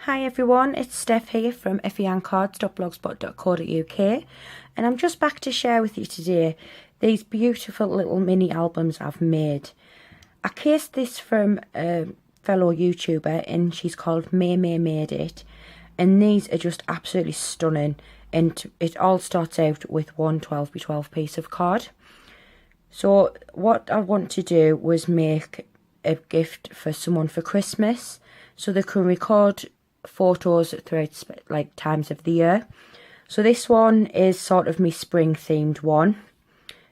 Hi everyone, it's Steph here from effieandcards.blogspot.co.uk, and I'm just back to share with you today these beautiful little mini albums I've made. I cased this from a fellow YouTuber and she's called May Made It, and these are just absolutely stunning, and it all starts out with one 12x12 piece of card. So what I want to do was make a gift for someone for Christmas so they can record photos throughout like times of the year. So this one is sort of my spring themed one,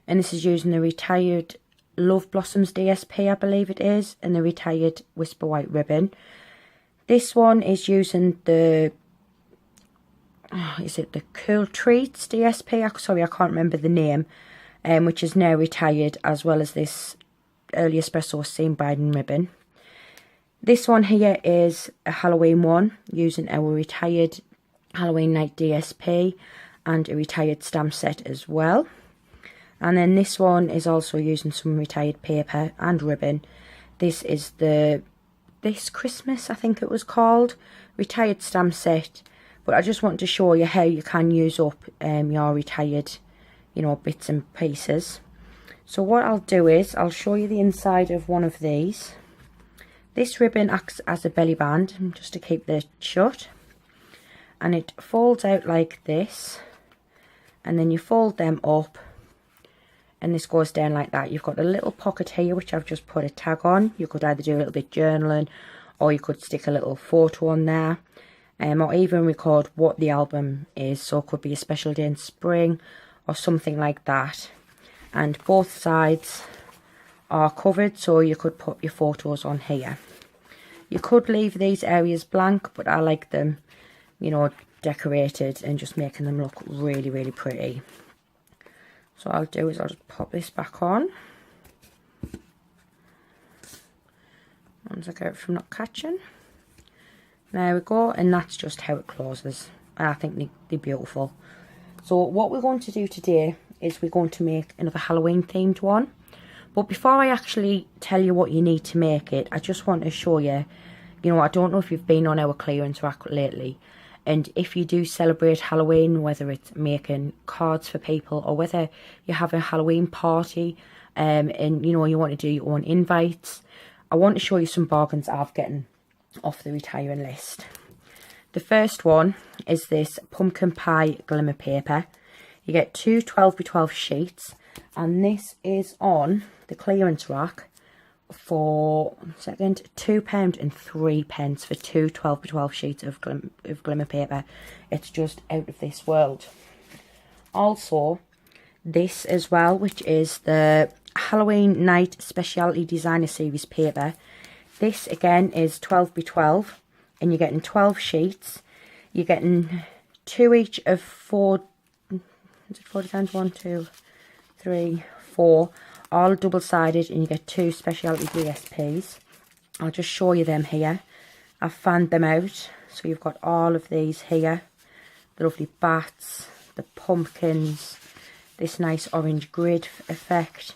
and this is using the retired Love Blossoms DSP, I believe it is, and the retired Whisper White ribbon. This one is using the is it the Cool Treats DSP? Sorry, I can't remember the name, which is now retired, as well as this Early Espresso Seam Binding ribbon. This one here is a Halloween one, using our retired Halloween Night DSP and a retired stamp set as well. And then this one is also using some retired paper and ribbon. This is the This Christmas, I think it was called, retired stamp set. But I just want to show you how you can use up your retired, bits and pieces. So what I'll do is, I'll show you the inside of one of these. This ribbon acts as a belly band, just to keep it shut. And it folds out like this. And then you fold them up. And this goes down like that. You've got a little pocket here, which I've just put a tag on. You could either do a little bit journaling, or you could stick a little photo on there. Or even record what the album is. So it could be a special day in spring, or something like that. And both sides are covered, so you could put your photos on here. You could leave these areas blank, but I like them, decorated and just making them look really, really pretty. So what I'll do is I'll just pop this back on once I get it from not catching. There we go, and that's just how it closes. I think they're beautiful. So what we're going to do today is we're going to make another Halloween themed one. But before I actually tell you what you need to make it, I just want to show you, I don't know if you've been on our clearance rack lately, and if you do celebrate Halloween, whether it's making cards for people or whether you have a Halloween party and you want to do your own invites, I want to show you some bargains I've gotten off the retiring list. The first one is this pumpkin pie glimmer paper. You get two 12x12 sheets, and this is on the clearance rack for £2 and 3 pence for two 12x12 sheets of glimmer paper. It's just out of this world. Also, this as well, which is the Halloween Night Specialty Designer Series paper. This again is 12x12, and you're getting 12 sheets. You're getting two each of 4. Is it 40 times 1, 2, 3, 4, all double-sided, and you get two specialty DSPs. I'll just show you them here. I've fanned them out, so you've got all of these here. The lovely bats, the pumpkins, this nice orange grid effect,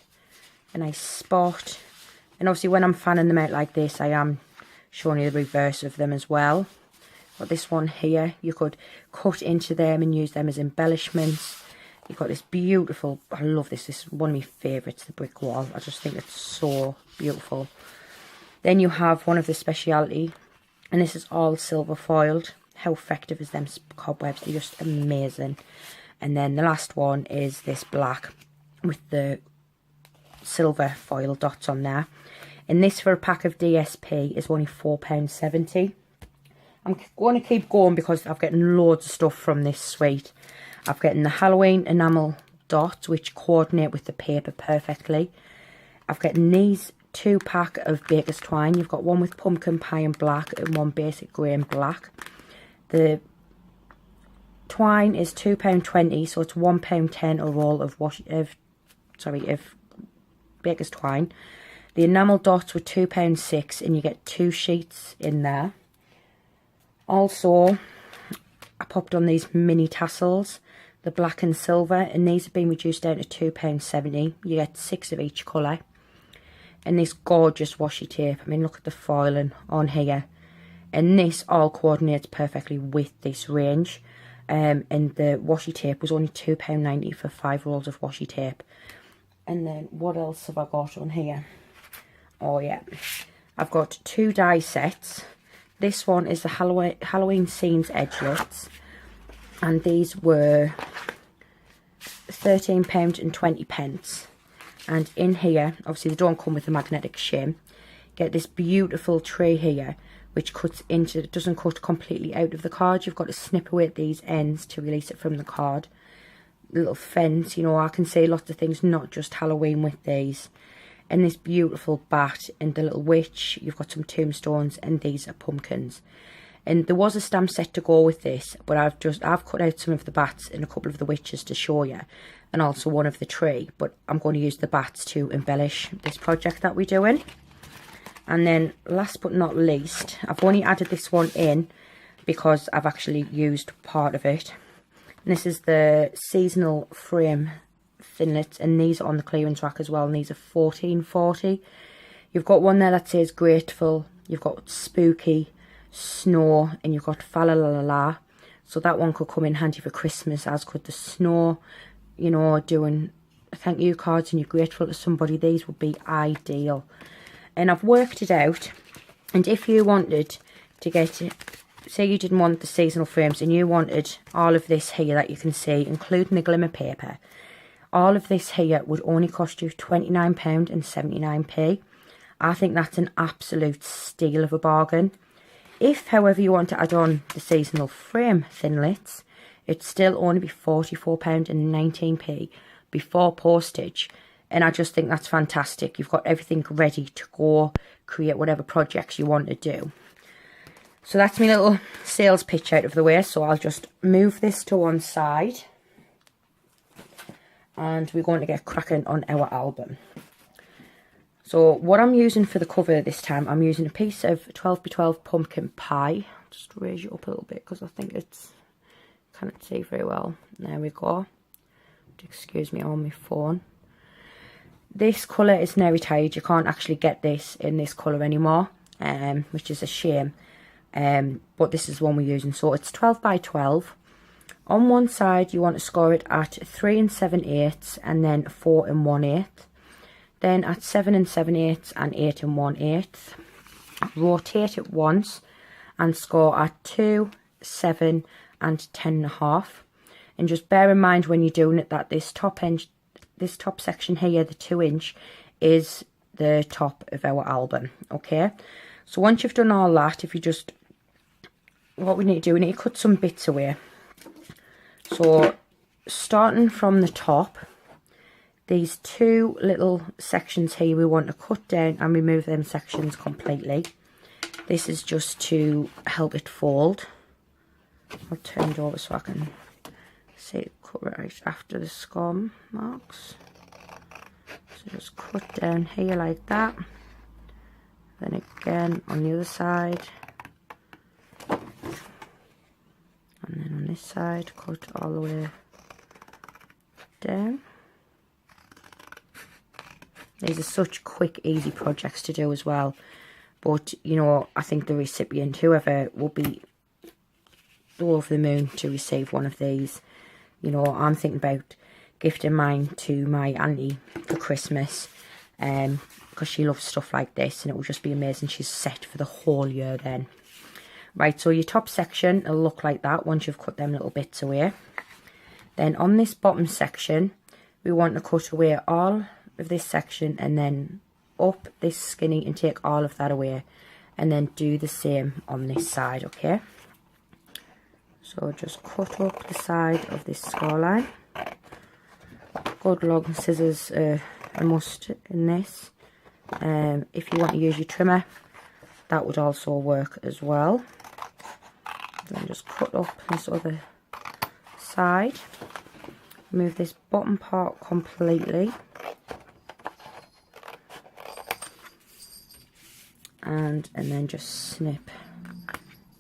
a nice spot. And obviously when I'm fanning them out like this, I am showing you the reverse of them as well. Got this one here, you could cut into them and use them as embellishments. You've got this beautiful, I love this is one of my favourites, the brick wall. I just think it's so beautiful. Then you have one of the speciality, and this is all silver foiled. How effective is them cobwebs? They're just amazing. And then the last one is this black with the silver foil dots on there. And this for a pack of DSP is only £4.70. I'm going to keep going because I've gotten loads of stuff from this suite. I've gotten the Halloween enamel dots, which coordinate with the paper perfectly. I've gotten these 2-pack of Baker's Twine. You've got one with pumpkin pie and black and one basic grey and black. The twine is £2.20, so it's £1.10 a roll of Baker's Twine. The enamel dots were £2.06, and you get 2 sheets in there. Also, I popped on these mini tassels, the black and silver, and these have been reduced down to £2.70. You get 6 of each colour. And this gorgeous washi tape. I mean, look at the foiling on here. and this all coordinates perfectly with this range. And the washi tape was only £2.90 for 5 rolls of washi tape. And then what else have I got on here? Oh yeah, I've got 2 die sets. This one is the Halloween Scenes Edgelets, and these were £13.20. And in here, obviously they don't come with a magnetic shim. Get this beautiful tray here, which cuts into, it doesn't cut completely out of the card. You've got to snip away at these ends to release it from the card. Little fence, you know, I can say lots of things, not just Halloween with these. And this beautiful bat and the little witch. You've got some tombstones, and these are pumpkins. And there was a stamp set to go with this, but I've cut out some of the bats and a couple of the witches to show you, and also one of the tree. But I'm going to use the bats to embellish this project that we're doing. And then last but not least, I've only added this one in because I've actually used part of it. And this is the seasonal frame thinlits, and these are on the clearance rack as well, and these are £14.40. You've got one there that says grateful, you've got spooky, snow, and you've got fa la la la la. So that one could come in handy for Christmas, as could the snow. You know, doing thank you cards and you're grateful to somebody, these would be ideal. And I've worked it out, and if you wanted to get it, say you didn't want the seasonal frames and you wanted all of this here that you can see, including the glimmer paper, all of this here would only cost you £29.79. I think that's an absolute steal of a bargain. If, however, you want to add on the seasonal frame thinlits, it'd still only be £44.19 before postage. And I just think that's fantastic. You've got everything ready to go, create whatever projects you want to do. So that's my little sales pitch out of the way. So I'll just move this to one side. And we're going to get cracking on our album. So what I'm using for the cover this time, I'm using a piece of 12x12 pumpkin pie. Just raise it up a little bit because I think it's, can't see very well. There we go. Excuse me on my phone. This colour is now retired. You can't actually get this in this colour anymore, which is a shame. But this is the one we're using. So it's 12x12. On one side, you want to score it at 3 7/8 and then 4 1/8. Then at 7 7/8 and 8 1/8. Rotate it once and score at 2, 7 and 10.5. And just bear in mind when you're doing it that this top section here, the 2-inch, is the top of our album. Okay, so once you've done all that, if you just, what we need to do, we need to cut some bits away. So starting from the top, these 2 little sections here we want to cut down and remove them sections completely. This is just to help it fold. I'll turn it over so I can see it cut right after the score marks. So just cut down here like that. Then again on the other side. And then on this side, cut all the way down. These are such quick, easy projects to do as well. But, you know, I think the recipient, whoever, will be over the moon to receive one of these. You know, I'm thinking about gifting mine to my auntie for Christmas. Because she loves stuff like this, and it will just be amazing. She's set for the whole year then. Right, so your top section will look like that once you've cut them little bits away. Then on this bottom section, we want to cut away all of this section and then up this skinny and take all of that away. And then do the same on this side, okay? So just cut up the side of this score line. Good long scissors are a must in this. If you want to use your trimmer, that would also work as well. Then just cut up this other side. Move this bottom part completely. And then just snip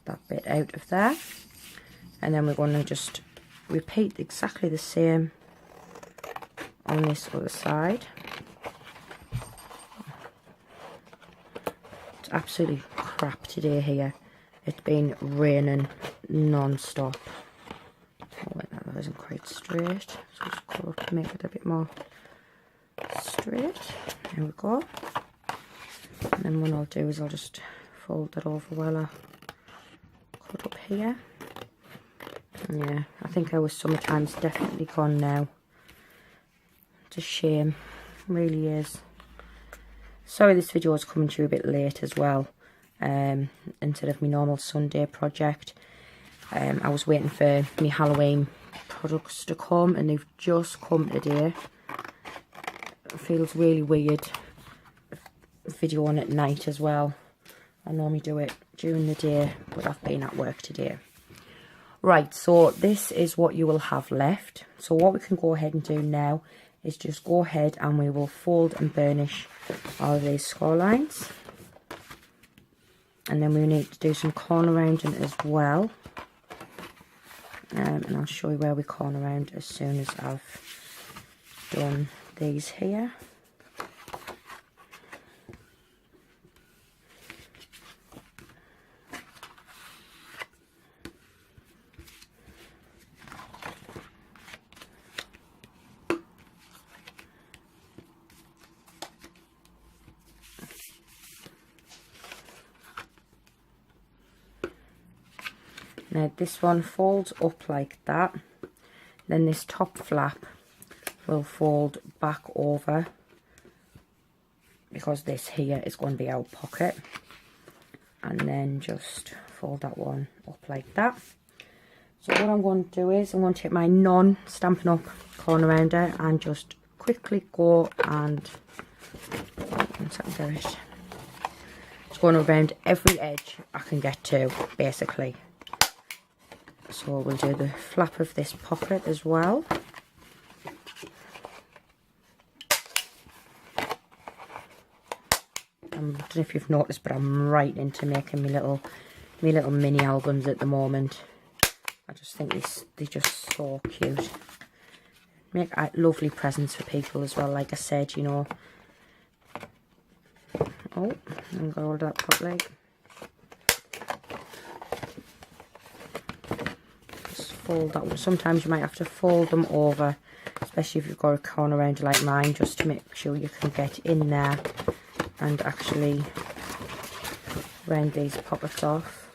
that bit out of there. And then we're going to just repeat exactly the same on this other side. It's absolutely crap today here. It's been raining non-stop. Oh wait, that isn't quite straight. So just colour up to make it a bit more straight. There we go. And then what I'll do is I'll just fold that over while I cut up here. Yeah, I think our summertime's definitely gone now. It's a shame, it really is. Sorry this video is coming to you a bit late as well, instead of my normal Sunday project. I was waiting for my Halloween products to come and they've just come today. It feels really weird videoing at night as well. I normally do it during the day, but I've been at work today. Right, so this is what you will have left. So what we can go ahead and do now is just go ahead and we will fold and burnish all of these score lines. And then we need to do some corner rounding as well. And I'll show you where we corner round as soon as I've done these here. Now this one folds up like that, then this top flap will fold back over because this here is going to be our pocket, and then just fold that one up like that. So what I'm going to do is I'm going to take my non-Stampin' Up! Corner rounder and just quickly go and just going around every edge I can get to, basically. So we'll do the flap of this pocket as well. I don't know if you've noticed, but I'm right into making me little mini albums at the moment. I just think they're just so cute. Make lovely presents for people as well, like I said, you know. Oh, I haven't got all that properly. Fold that one. Sometimes you might have to fold them over, especially if you've got a corner rounder like mine, just to make sure you can get in there and actually round these pockets off.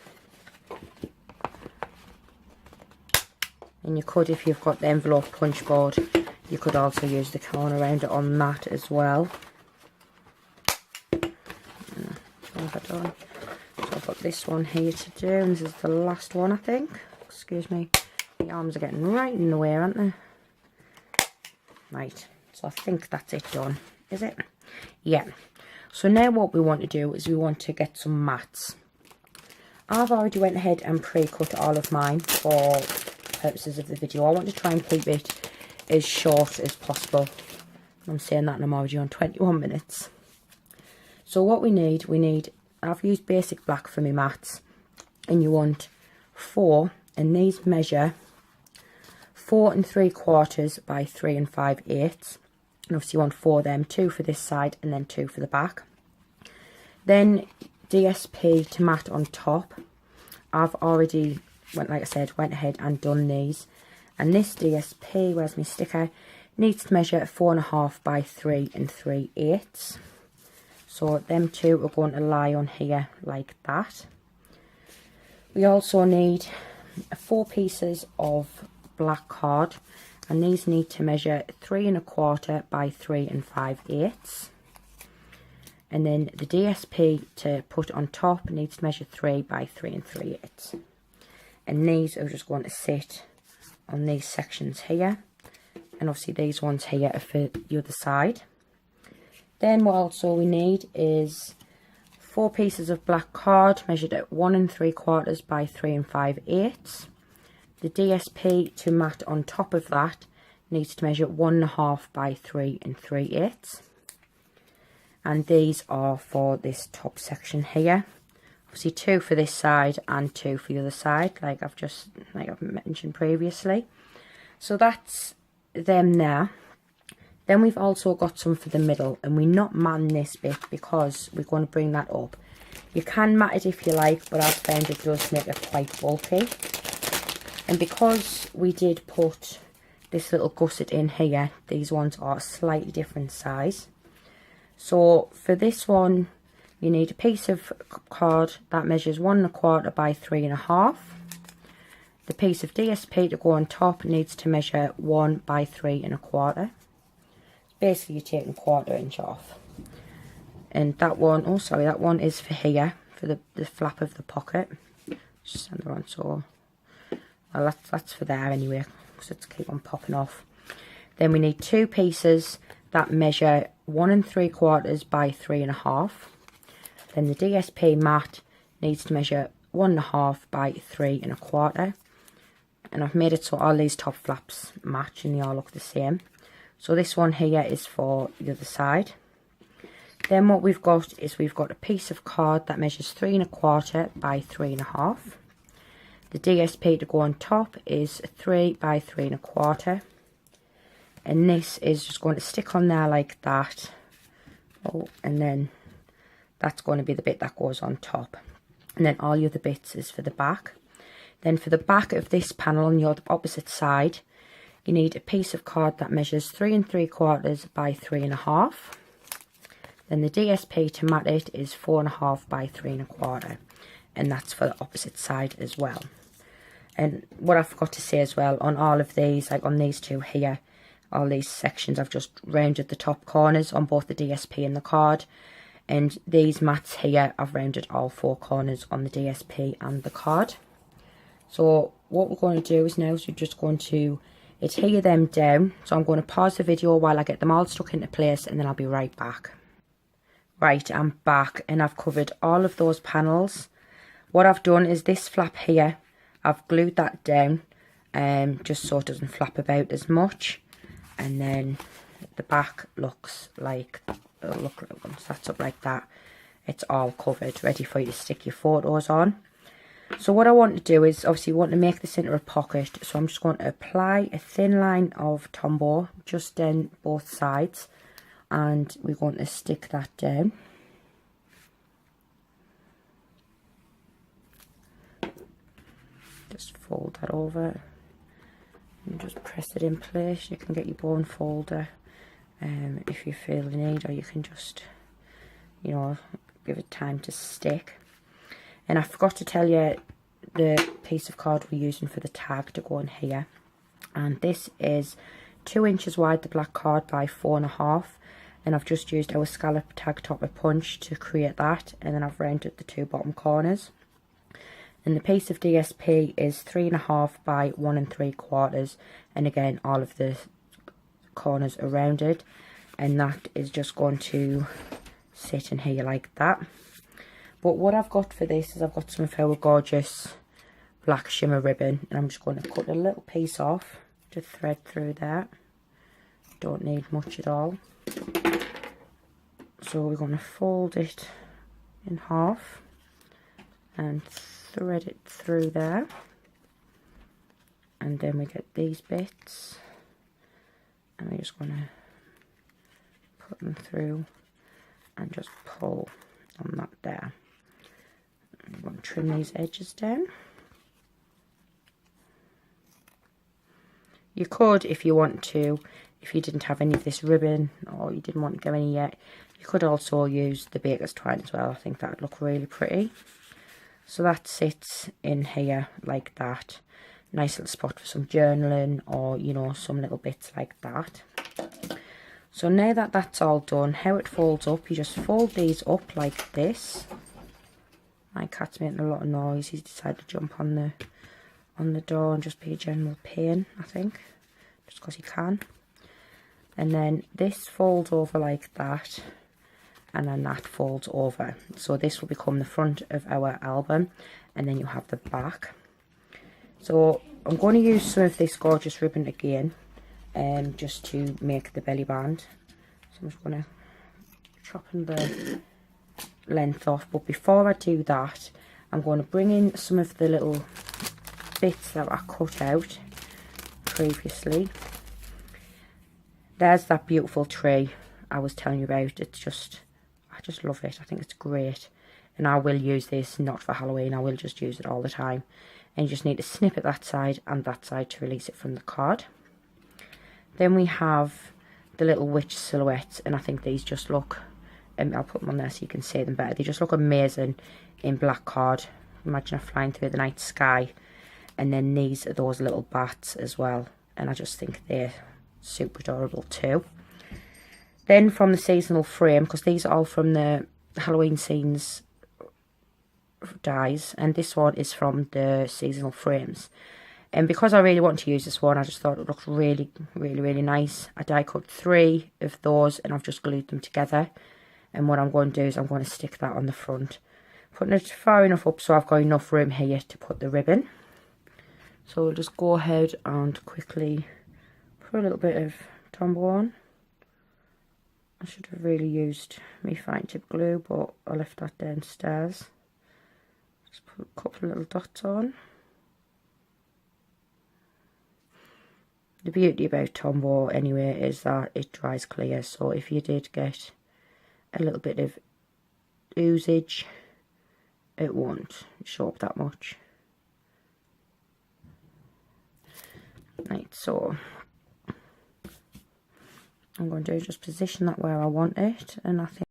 And you could, if you've got the envelope punch board, you could also use the corner rounder on that as well. So I've got this one here to do, and this is the last one, I think. Excuse me. The arms are getting right in the way, aren't they? Right, so I think that's it done, is it? Yeah. So now what we want to do is we want to get some mats. I've already went ahead and pre-cut all of mine for purposes of the video. I want to try and keep it as short as possible. I'm saying that and I'm already on 21 minutes. So what we need, I've used basic black for my mats, and you want 4, and these measure 4 3/4 by 3 5/8, and obviously you want 4 of them, 2 for this side and then 2 for the back. Then DSP to mat on top. I've already went ahead and done these, and this DSP, where's my sticker, needs to measure 4.5 by 3 3/8. So them two are going to lie on here like that. We also need 4 pieces of black card, and these need to measure 3 1/4 by 3 5/8. And then the DSP to put on top needs to measure 3 by 3 3/8. And these are just going to sit on these sections here, and obviously these ones here are for the other side. Then what also we need is 4 pieces of black card measured at 1 3/4 by 3 5/8. The DSP to mat on top of that needs to measure 1.5 by 3 3/8. And these are for this top section here. Obviously 2 for this side and 2 for the other side, like I've mentioned previously. So that's them there. Then we've also got some for the middle, and we're not manning this bit because we're going to bring that up. You can mat it if you like, but I've found it does make it quite bulky. And because we did put this little gusset in here, these ones are a slightly different size. So for this one, you need a piece of card that measures 1 1/4 by 3 1/2. The piece of DSP to go on top needs to measure 1 by 3 1/4. Basically, you're taking 1/4 inch off. And that one, oh sorry, that one is for here, for the flap of the pocket. Just send it on, so well, that's for there anyway, because it's keep on popping off. Then we need 2 pieces that measure 1 3/4 by 3 1/2. Then the DSP mat needs to measure 1 1/2 by 3 1/4. And I've made it so all these top flaps match and they all look the same. So this one here is for the other side. Then what we've got is we've got a piece of card that measures 3 1/4 by 3 1/2. The DSP to go on top is 3 by 3 1/4. And this is just going to stick on there like that. Oh, and then that's going to be the bit that goes on top. And then all the other bits is for the back. Then for the back of this panel on the opposite side, you need a piece of card that measures 3 3/4 by 3 1/2. Then the DSP to mat it is 4 1/2 by 3 1/4. And that's for the opposite side as well. And what I forgot to say as well, on all of these, like on these two here, all these sections, I've just rounded the top corners on both the DSP and the card. And these mats here, I've rounded all 4 corners on the DSP and the card. So what we're going to do is now, we're just going to adhere them down. So I'm going to pause the video while I get them all stuck into place, and then I'll be right back. Right, I'm back, and I've covered all of those panels. What I've done is this flap here, I've glued that down, just so it doesn't flap about as much. And then the back looks like, look, once that's up like that, it's all covered, ready for you to stick your photos on. So what I want to do is, obviously, you want to make this into a pocket. So I'm just going to apply a thin line of Tombow just down both sides, and we're going to stick that down. Just fold that over and just press it in place. You can get your bone folder if you feel the need, or you can just, you know, give it time to stick. And I forgot to tell you the piece of card we're using for the tag to go in here. And this is 2 inches wide, the black card, by 4 1/2. And I've just used our scallop tag topper punch to create that. And then I've rounded the 2 bottom corners. And the piece of DSP is 3 1/2 by 1 3/4. And again, all of the corners are rounded. And that is just going to sit in here like that. But what I've got for this is I've got some of our gorgeous black shimmer ribbon, and I'm just going to cut a little piece off to thread through that. Don't need much at all. So we're going to fold it in half and thread it through there. And then we get these bits, and we're just going to put them through and just pull on that there. I'm going to trim these edges down. You could, if you want to, if you didn't have any of this ribbon or you didn't want to go any yet, you could also use the baker's twine as well. I think that would look really pretty. So that sits in here like that. Nice little spot for some journaling, or, you know, some little bits like that. So now that that's all done, how it folds up, you just fold these up like this. My cat's making a lot of noise. He's decided to jump on the door and just be a general pain, I think, just because he can. And then this folds over like that, and then that folds over. So this will become the front of our album, and then you have the back. So I'm going to use some of this gorgeous ribbon again, just to make the belly band. So I'm just going to chop in the length off, but before I do that, I'm going to bring in some of the little bits that I cut out previously. There's that beautiful tree I was telling you about. It's just, I just love it. I think it's great. and I will use this not for Halloween, I will just use it all the time. And you just need to snip it that side and that side to release it from the card. Then we have the little witch silhouettes, and I think these just look, I'll put them on there so you can see them better. They just look amazing in black card. Imagine her flying through the night sky. And then these are those little bats as well, and I just think they're super adorable too. Then from the seasonal frame, because these are all from the Halloween Scenes dies, and this one is from the seasonal frames. And because I really want to use this one, I just thought it looked really, really, really nice. I die cut 3 of those, and I've just glued them together. And what I'm going to do is I'm going to stick that on the front, putting it far enough up so I've got enough room here to put the ribbon. So we'll just go ahead and quickly put a little bit of Tombow on. I should have really used my fine tip glue, but I left that downstairs. Just put a couple of little dots on. The beauty about Tombow anyway is that it dries clear, so if you did get a little bit of oozage, it won't show up that much. Right, so I'm going to just position that where I want it, and I think